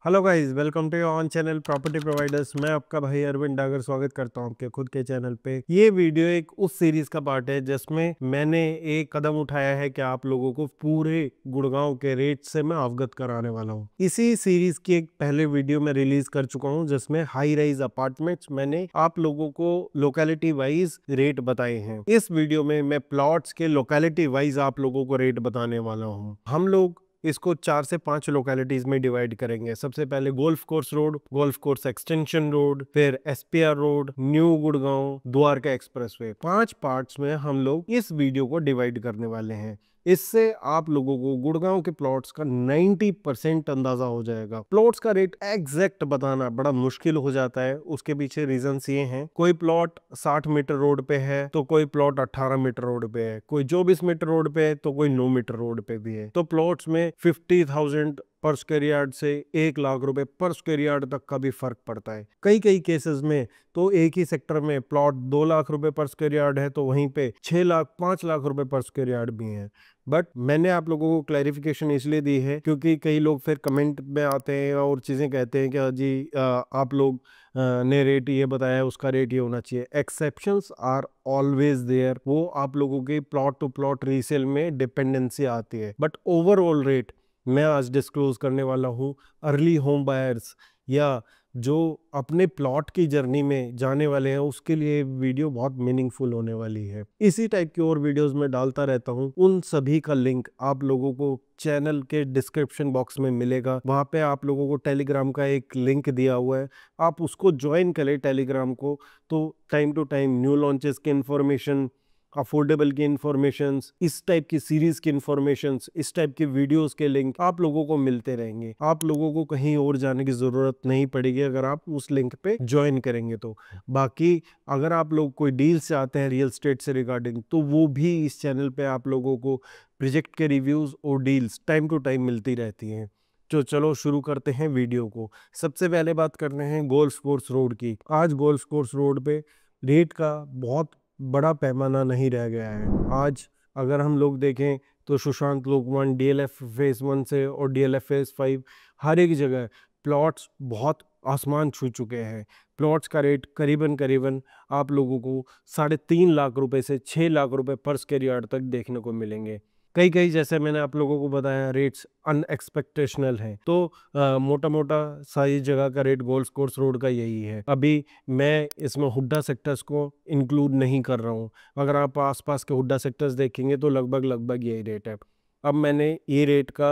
Hello guys, welcome to your own channel property providers. मैं आपका भाई अरविंद डागर स्वागत करता हूं आपके खुद के चैनल पे। ये वीडियो एक उस सीरीज का पार्ट है जिसमें मैंने एक कदम उठाया है कि आप लोगों को पूरे गुड़गांव के रेट से मैं अवगत कराने वाला हूं। इसी सीरीज की एक पहले वीडियो मैं रिलीज कर चुका हूं जिसमें हाई राइज अपार्टमेंट्स मैंने आप लोगों को लोकेलिटी वाइज रेट बताए हैं। इस वीडियो में मैं प्लॉट्स के लोकेलिटी वाइज आप लोगों को रेट बताने वाला हूँ। हम लोग इसको 4 से 5 लोकेलिटीज में डिवाइड करेंगे। सबसे पहले golf course road, golf course extension road, फिर SPR road, new Gurgaon, Dwarka expressway. 5 parts में हम लोग इस वीडियो को डिवाइड करने वाले हैं। इससे आप लोगों को गुड़गांव के प्लॉट्स का 90% अंदाजा हो जाएगा। प्लॉट्स का रेट एग्जैक्ट बताना बड़ा मुश्किल हो जाता है। उसके पीछे रीजंस ये हैं, कोई प्लॉट 60 मीटर रोड पे है तो कोई प्लॉट 18 मीटर रोड पे है, कोई 24 मीटर रोड पे है तो कोई 9 मीटर रोड पे भी है। तो प्लॉट्स में 50,000 पर स्क्वायर यार्ड से 1 लाख रुपए पर स्क्वायर यार्ड तक का भी फर्क पड़ता है। कई कई केसेस में तो एक ही सेक्टर में प्लॉट 2 लाख रुपए पर स्क्वायर यार्ड है तो वहीं पे 6 लाख 5 लाख रुपए पर स्क्वायर यार्ड भी है। बट मैंने आप लोगों को क्लैरिफिकेशन इसलिए दी है क्योंकि कई लोग फिर कमेंट में आते हैं और चीज़ें कहते हैं कि जी आप लोग ने रेट ये बताया, उसका रेट ये होना चाहिए। Exceptions are always there. वो आप लोगों के प्लॉट टू प्लॉट रीसेल में डिपेंडेंसी आती है, बट ओवरऑल रेट मैं आज डिस्क्लोज करने वाला हूँ। अर्ली होम बायर्स या जो अपने प्लॉट की जर्नी में जाने वाले हैं उसके लिए वीडियो बहुत मीनिंगफुल होने वाली है। इसी टाइप की और वीडियोस में डालता रहता हूँ। उन सभी का लिंक आप लोगों को चैनल के डिस्क्रिप्शन बॉक्स में मिलेगा। वहाँ पे आप लोगों को टेलीग्राम का एक लिंक दिया हुआ है, आप उसको ज्वाइन करें टेलीग्राम को। तो time to time new launches की इंफॉर्मेशन, अफोर्डेबल की इंफॉर्मेशंस, इस टाइप की सीरीज की इंफॉर्मेशंस, इस टाइप की वीडियोस के लिंक आप लोगों को मिलते रहेंगे। आप लोगों को कहीं और जाने की ज़रूरत नहीं पड़ेगी अगर आप उस लिंक पे ज्वाइन करेंगे तो। बाकी अगर आप लोग कोई डील्स चाहते हैं रियल एस्टेट से रिगार्डिंग तो वो भी इस चैनल पे आप लोगों को प्रोजेक्ट के रिव्यूज़ और डील्स टाइम टू टाइम मिलती रहती हैं। तो चलो शुरू करते हैं वीडियो को। सबसे पहले बात करते हैं गोल्फ कोर्स रोड की। आज गोल्फ कोर्स रोड पे रेट का बहुत बड़ा पैमाना नहीं रह गया है। आज अगर हम लोग देखें तो सुशांत लोकवन डीएलएफ फेज 1 से और डीएलएफ फेज 5 हर एक जगह प्लॉट्स बहुत आसमान छू चुके हैं। प्लॉट्स का रेट करीबन करीबन आप लोगों को 3.5 लाख रुपए से 6 लाख रुपए पर स्क्वायर यार्ड तक देखने को मिलेंगे। कई कई जैसे मैंने आप लोगों को बताया रेट्स अनएक्सपेक्टेशनल हैं। तो मोटा मोटा सारी जगह का रेट गोल्फ कोर्स रोड का यही है। अभी मैं इसमें हुड्डा सेक्टर्स को इंक्लूड नहीं कर रहा हूँ। अगर आप आसपास के हुड्डा सेक्टर्स देखेंगे तो लगभग लगभग यही रेट है। अब मैंने ये रेट का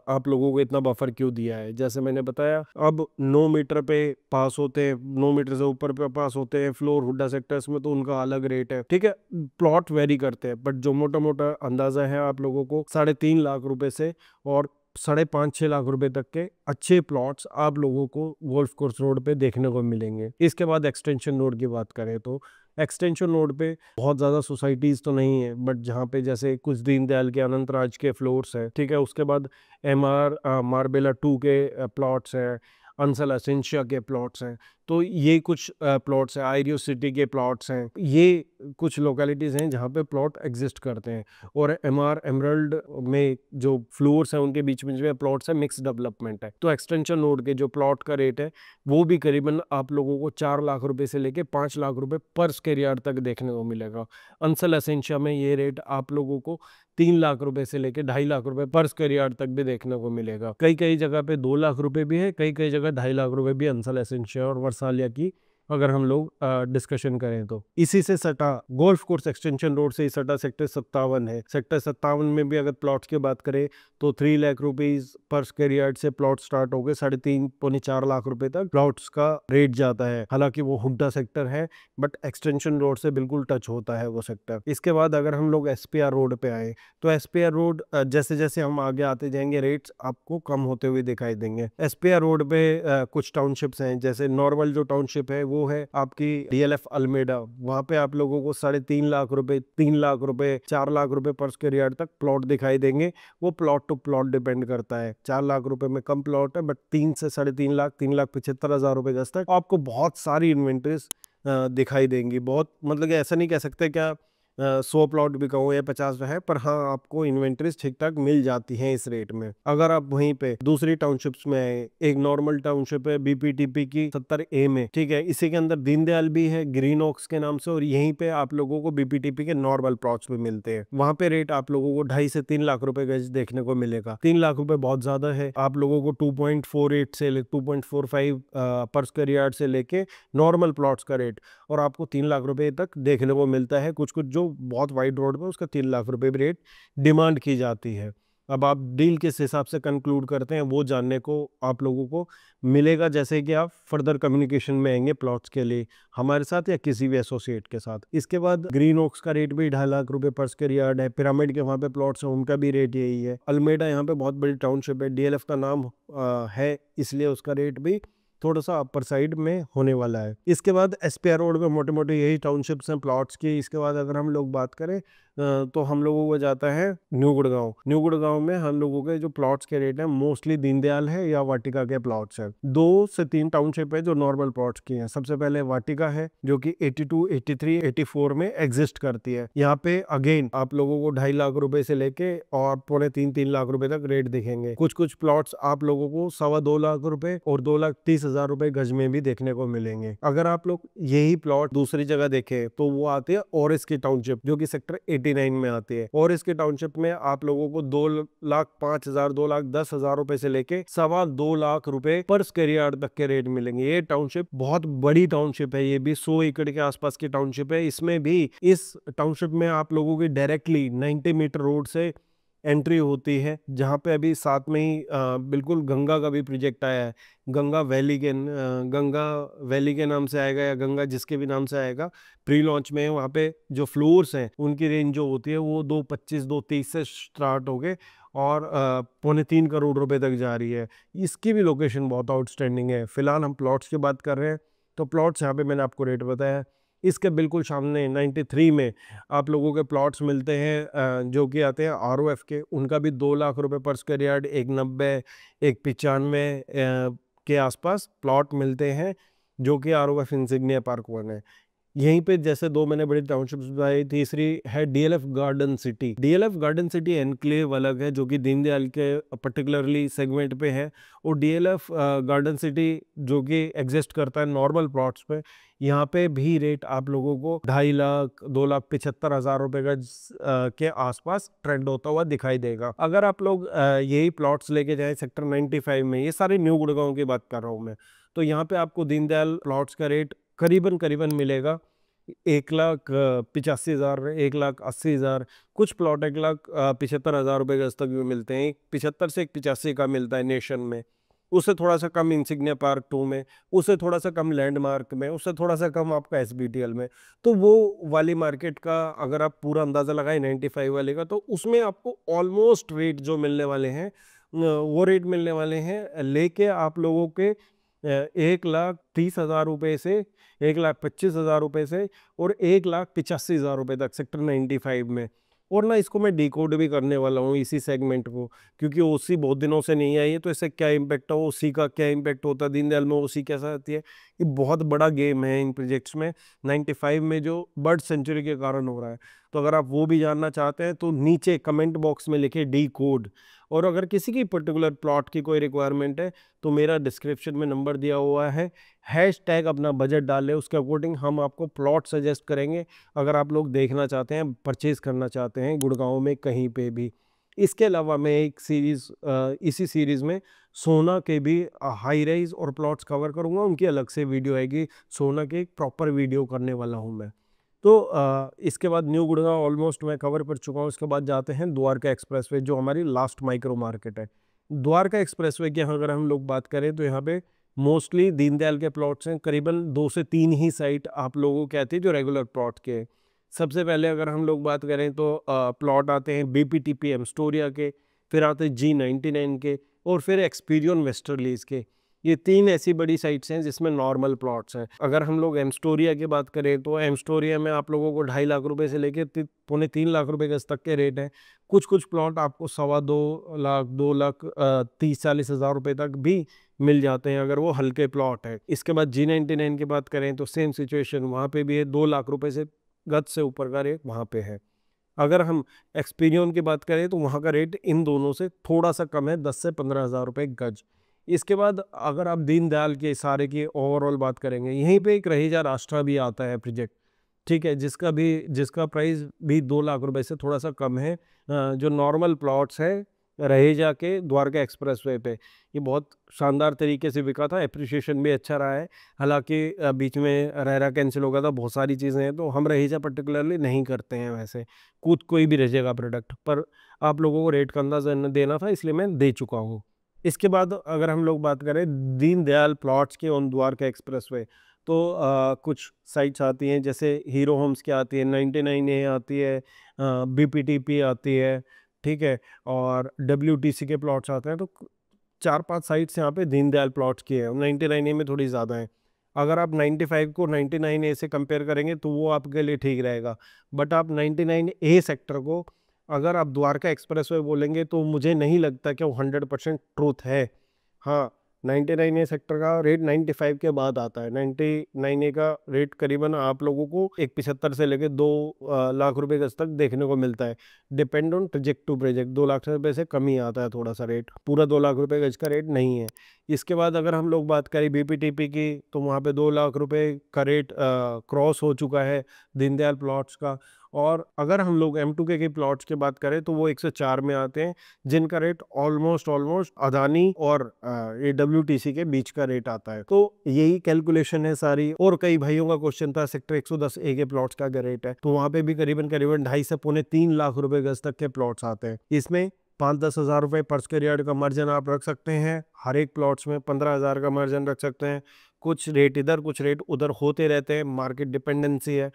आप लोगों को इतना बफर क्यों दिया है, जैसे मैंने बताया अब 9 मीटर पे पास होते हैं, 9 मीटर से ऊपर पे पास होते हैं फ्लोर हुड्डा सेक्टर्स में तो उनका अलग रेट है। ठीक है, प्लॉट वेरी करते हैं, बट जो मोटा मोटा अंदाजा है आप लोगों को 3.5 लाख रुपए से और 5.5-6 लाख रुपए तक के अच्छे प्लॉट्स आप लोगों को गोल्फ कोर्स रोड पे देखने को मिलेंगे। इसके बाद एक्सटेंशन रोड की बात करें तो एक्सटेंशन रोड पे बहुत ज़्यादा सोसाइटीज़ तो नहीं है, बट जहाँ पे जैसे कुछ दीनदयाल के अनंत राज के फ्लोर्स है, ठीक है, उसके बाद एमआर मार्बेला 2 के प्लॉट्स हैं, अंसल एसेंशिया के प्लॉट्स हैं। तो ये कुछ प्लॉट्स हैं, आइरियो सिटी के प्लॉट्स हैं। ये कुछ लोकेलिटीज़ हैं जहाँ पे प्लॉट एग्जिस्ट करते हैं। और एमआर एमरल्ड में जो फ्लोर्स हैं उनके बीच में जो प्लॉट्स है मिक्स डेवलपमेंट है। तो एक्सटेंशन रोड के जो प्लॉट का रेट है वो भी करीबन आप लोगों को 4 लाख रुपए से लेके 5 लाख रुपए पर स्क्वायर यार्ड तक देखने को मिलेगा। अंसल एसेंशिया में ये रेट आप लोगों को 3 लाख रुपए से लेके 2.5 लाख रुपए पर स्क्वायर यार्ड तक भी देखने को मिलेगा। कई कई जगह पे 2 लाख रुपए भी है, कई कई जगह 2.5 लाख रुपए भी अंसल एसेंशिया और वर्सालिया की अगर हम लोग डिस्कशन करें तो। इसी से सटा गोल्फ कोर्स एक्सटेंशन रोड से ही सटा सेक्टर 57 है। सेक्टर 57 में भी अगर प्लॉट्स की बात करें तो 3 lakh rupees per square yard से प्लॉट स्टार्ट हो गए 3.5-4 लाख रुपए तक प्लॉट्स का रेट जाता है। हालांकि वो हुड्डा सेक्टर है बट एक्सटेंशन रोड से बिल्कुल टच होता है वो सेक्टर। इसके बाद अगर हम लोग एसपीआर रोड पे आए तो एसपीआर रोड जैसे जैसे हम आगे आते जाएंगे रेट्स आपको कम होते हुए दिखाई देंगे। एसपीआर रोड पे कुछ टाउनशिप्स हैं, जैसे नॉर्मल जो टाउनशिप है वो है आपकी डीएलएफ अल्मेडा। वहां पे आप लोगों को 3.5 लाख रुपए, 3 लाख रुपए, 4 लाख रुपए पर स्क्वायर यार्ड तक प्लॉट दिखाई देंगे। वो प्लॉट टू प्लॉट डिपेंड करता है। 4 लाख रुपए में कम प्लॉट है बट 3 से 3.5 लाख, 3,75,000 रुपए तक आपको बहुत सारी इन्वेंटरीज दिखाई देंगी। बहुत मतलब कि ऐसा नहीं कह सकते क्या 100 प्लॉट भी कहो या 50 है, पर हाँ आपको इन्वेंट्रीज ठीक ठाक मिल जाती हैं इस रेट में। अगर आप वहीं पे दूसरी टाउनशिप्स में आए, एक नॉर्मल टाउनशिप है BPTP की 70A में, ठीक है, इसी के अंदर दीनदयाल भी है ग्रीन ओक्स के नाम से, और यहीं पे आप लोगों को BPTP के नॉर्मल प्लॉट्स भी मिलते हैं। वहां पे रेट आप लोगों को 2.5 से 3 लाख रुपए गज देखने को मिलेगा। 3 लाख रुपए बहुत ज्यादा है, आप लोगों को 2.48 से 2.45 पर स्क्वायर यार्ड से लेके नॉर्मल प्लॉट्स का रेट, और आपको 3 लाख रुपए तक देखने को मिलता है। कुछ कुछ जो बहुत वाइड रोड पे उसका 3 लाख रुपए भी रेट डिमांड की जाती है। अब आप डील किस हिसाब से कंक्लूड करते हैं वो जानने को आप लोगों को मिलेगा, जैसे कि आप फर्दर कम्युनिकेशन में आएंगे प्लॉट्स के लिए हमारे साथ या किसी भी एसोसिएट के साथ। इसके बाद ग्रीन ओक्स का रेट भी 2.5 लाख रुपए पर स्क्वायर यार्ड है। पिरामिड के वहाँ पे प्लॉट्स हैं, उनका भी रेट यही है। अल्मेडा यहाँ पे बहुत बड़ी टाउनशिप है, DLF का नाम है, इसलिए उसका रेट भी थोड़ा सा अपर साइड में होने वाला है। इसके बाद SPR रोड में मोटे मोटे यही टाउनशिप्स हैं प्लॉट्स की। इसके बाद अगर हम लोग बात करें तो हम लोगों को जाता है न्यू गुड़गांव। न्यू गुड़गांव में हम लोगों के जो प्लॉट्स के रेट हैं मोस्टली दीनदयाल है या वाटिका के प्लॉट्स हैं। 2 से 3 टाउनशिप है जो नॉर्मल प्लॉट्स की हैं। सबसे पहले वाटिका है जो कि 82, 83, 84 में एग्जिस्ट करती है। यहाँ पे अगेन आप लोगों को 2.5 लाख रुपए से लेके और 2.25-3 लाख रुपए तक रेट दिखेंगे। कुछ कुछ प्लॉट्स आप लोगों को 2.25 लाख रुपए और 2,30,000 रुपए गज में भी देखने को मिलेंगे। अगर आप लोग यही प्लॉट दूसरी जगह देखें तो वो आती है ओरिस की टाउनशिप जो कि सेक्टर 89 में आती है। और इसके टाउनशिप में आप लोगों को 2,05,000, 2,10,000 रुपए से लेके 2.25 लाख रुपए पर स्क्वायर यार्ड तक के रेट मिलेंगे। ये टाउनशिप बहुत बड़ी टाउनशिप है, ये भी 100 एकड़ के आसपास की टाउनशिप है। इसमें भी इस टाउनशिप में आप लोगों की डायरेक्टली 90 मीटर रोड से एंट्री होती है, जहाँ पे अभी साथ में ही बिल्कुल गंगा का भी प्रोजेक्ट आया है। गंगा वैली के नाम से आएगा या गंगा जिसके भी नाम से आएगा, प्री लॉन्च में वहाँ पे जो फ्लोर्स हैं उनकी रेंज जो होती है वो 2.25, 2.30 से स्टार्ट हो गए और 2.25 करोड़ रुपए तक जा रही है। इसकी भी लोकेशन बहुत आउटस्टैंडिंग है। फिलहाल हम प्लॉट्स की बात कर रहे हैं तो प्लॉट्स यहाँ पे मैंने आपको रेट बताया। इसके बिल्कुल सामने 93 में आप लोगों के प्लॉट्स मिलते हैं जो कि आते हैं ROF के, उनका भी 2 लाख रुपए पर स्क्वायर यार्ड, 190, 195 के आसपास प्लॉट मिलते हैं जो कि ROF इंसिग्निया पार्क 1 है। यहीं पे जैसे 2 मैंने बड़ी टाउनशिप्स बताई, तीसरी है DLF garden city. DLF garden city enclave अलग है जो कि दीनदयाल के पर्टिकुलरली सेगमेंट पे है, और DLF गार्डन सिटी जो कि एग्जिस्ट करता है नॉर्मल प्लॉट्स पे। यहाँ पे भी रेट आप लोगों को 2.5 लाख, 2,75,000 रुपए का के आसपास ट्रेंड होता हुआ दिखाई देगा। अगर आप लोग यही प्लॉट्स लेके जाएं सेक्टर 95 में, ये सारे न्यू गुड़गांव की बात कर रहा हूँ मैं, तो यहाँ पे आपको दीनदयाल प्लॉट्स का रेट करीबन मिलेगा 1,85,000, 1,80,000, कुछ प्लॉट 1,75,000 रुपए गज तक भी मिलते हैं। 75 से 1,85 का मिलता है नेशन में, उससे थोड़ा सा कम इंसिग्निया पार्क 2 में, उससे थोड़ा सा कम लैंडमार्क में, उससे थोड़ा सा कम आपका SBTL में। तो वो वाली मार्केट का अगर आप पूरा अंदाज़ा लगाएं 95 वाले का, तो उसमें आपको ऑलमोस्ट रेट जो मिलने वाले हैं वो रेट मिलने वाले हैं लेके आप लोगों के 1,30,000 रुपये से 1,25,000 रुपये से और 1,85,000 रुपये तक सेक्टर 95 में। और ना इसको मैं डिकोड भी करने वाला हूँ इसी सेगमेंट को, क्योंकि ओसी बहुत दिनों से नहीं आई है, तो इससे क्या इम्पैक्ट हो, ओसी का क्या इम्पैक्ट होता है, दीनदयाल में ओसी कैसा आती है, ये बहुत बड़ा गेम है इन प्रोजेक्ट्स में। 95 में जो बर्ड सेंचुरी के कारण हो रहा है, तो अगर आप वो भी जानना चाहते हैं तो नीचे कमेंट बॉक्स में लिखे डिकोड। और अगर किसी की पर्टिकुलर प्लॉट की कोई रिक्वायरमेंट है तो मेरा डिस्क्रिप्शन में नंबर दिया हुआ है, हैशटैग अपना बजट डाल ले, उसके अकॉर्डिंग हम आपको प्लॉट सजेस्ट करेंगे अगर आप लोग देखना चाहते हैं, परचेज करना चाहते हैं गुड़गांव में कहीं पे भी। इसके अलावा मैं एक सीरीज़ इसी सीरीज़ में सोना के भी हाई राइज और प्लॉट्स कवर करूंगा, उनकी अलग से वीडियो आएगी। सोना के एक प्रॉपर वीडियो करने वाला हूं मैं। तो इसके बाद न्यू गुड़गांव ऑलमोस्ट मैं कवर कर चुका हूँ। इसके बाद जाते हैं द्वारका एक्सप्रेसवे जो हमारी लास्ट माइक्रो मार्केट है। द्वारका एक्सप्रेसवे की अगर हम लोग बात करें तो यहाँ पे मोस्टली दीनदयाल के प्लॉट्स हैं, करीबन 2 से 3 ही साइट आप लोगों के आती है जो रेगुलर प्लॉट के हैं। सबसे पहले अगर हम लोग बात करें तो प्लॉट आते हैं BPTP एमस्टोरिया के, फिर आते हैं G99 के, और फिर एक्सपीरियन वेस्टर्लीज के। ये 3 ऐसी बड़ी साइट्स हैं जिसमें नॉर्मल प्लॉट्स हैं। अगर हम लोग एमस्टोरिया की बात करें तो एमस्टोरिया में आप लोगों को 2.5 लाख रुपए से लेकर 2.25 लाख रुपए गज तक के रेट हैं। कुछ कुछ प्लॉट आपको 2.25 लाख, 2,30,000-40,000 रुपए तक भी मिल जाते हैं अगर वो हल्के प्लॉट है। इसके बाद G99 की बात करें तो सेम सिचुएशन, वहाँ पे भी है 2 लाख रुपए से गज से ऊपर का रेट वहाँ पे है। अगर हम एक्सपीरियन की बात करें तो वहाँ का रेट इन दोनों से थोड़ा सा कम है, 10 से 15 हज़ार रुपये गज। इसके बाद अगर आप दीनदयाल के सारे की ओवरऑल बात करेंगे, यहीं पे एक रहेजा राष्ट्रा भी आता है प्रोजेक्ट, ठीक है, जिसका प्राइस भी 2 लाख रुपए से थोड़ा सा कम है। जो नॉर्मल प्लॉट्स है रहेजा के द्वारका एक्सप्रेसवे पे, ये बहुत शानदार तरीके से बिका था, एप्रिसिएशन भी अच्छा रहा है। हालांकि बीच में रेरा कैंसिल हो गया था, बहुत सारी चीज़ें हैं, तो हम रहेजा पर्टिकुलरली नहीं करते हैं वैसे, कोई भी रहेगा प्रोडक्ट, पर आप लोगों को रेट का अंदाजा देना था इसलिए मैं दे चुका हूँ। इसके बाद अगर हम लोग बात करें दीनदयाल प्लॉट्स के ऑन द्वारका एक्सप्रेसवे, तो कुछ साइट्स आती हैं, जैसे हीरो होम्स की आती है, 99A आती है, BPTP आती है, ठीक है, और WTC के प्लॉट्स आते हैं। तो 4-5 साइट्स यहाँ पे दीनदयाल प्लॉट्स की है, 99A में थोड़ी ज़्यादा है। अगर आप 95 को 99A से कंपेयर करेंगे तो वो आपके लिए ठीक रहेगा, बट आप 99A सेक्टर को अगर आप द्वारका एक्सप्रेसवे बोलेंगे तो मुझे नहीं लगता कि वो 100% ट्रूथ है। हाँ, 99A सेक्टर का रेट 95 के बाद आता है। 99A का रेट करीबन आप लोगों को 175 से लेकर 2 लाख रुपए गज तक देखने को मिलता है। Depend on project to project, 2 lakh रुपए से कम ही आता है थोड़ा सा रेट, पूरा 2 लाख रुपए गज का रेट नहीं है। इसके बाद अगर हम लोग बात करें BPTP की, तो वहाँ पे 2 लाख रुपए का रेट क्रॉस हो चुका है दीनदयाल प्लॉट्स का। और अगर हम लोग M2K के प्लॉट्स की बात करें तो वो 104 में आते हैं, जिनका रेट ऑलमोस्ट अदानी और ये WTC के बीच का रेट आता है। तो यही कैलकुलेशन है सारी। और कई भाइयों का क्वेश्चन था सेक्टर 110A के प्लॉट्स का क्या रेट है, तो वहाँ पे भी करीबन 2.5 से पौने 3 लाख रुपए गज तक के प्लॉट्स आते हैं। इसमें 5-10 हज़ार रुपये पर स्क्वायर यार्ड का मार्जिन आप रख सकते हैं, हर एक प्लॉट्स में 15 हज़ार का मार्जिन रख सकते हैं। कुछ रेट इधर कुछ रेट उधर होते रहते हैं, मार्केट डिपेंडेंसी है।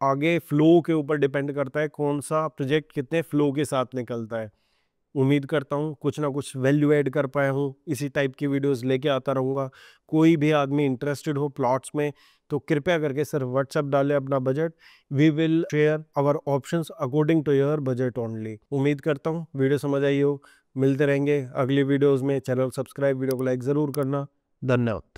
आगे फ्लो के ऊपर डिपेंड करता है कौन सा प्रोजेक्ट कितने फ्लो के साथ निकलता है। उम्मीद करता हूँ कुछ ना कुछ वैल्यू ऐड कर पाया हूँ, इसी टाइप की वीडियोस लेके आता रहूँगा। कोई भी आदमी इंटरेस्टेड हो प्लॉट्स में तो कृपया करके सर व्हाट्सएप डालें अपना budget, we will share our options according to your budget only. उम्मीद करता हूँ वीडियो समझ आई हो। मिलते रहेंगे अगली वीडियोज़ में। चैनल सब्सक्राइब, वीडियो को लाइक ज़रूर करना। धन्यवाद।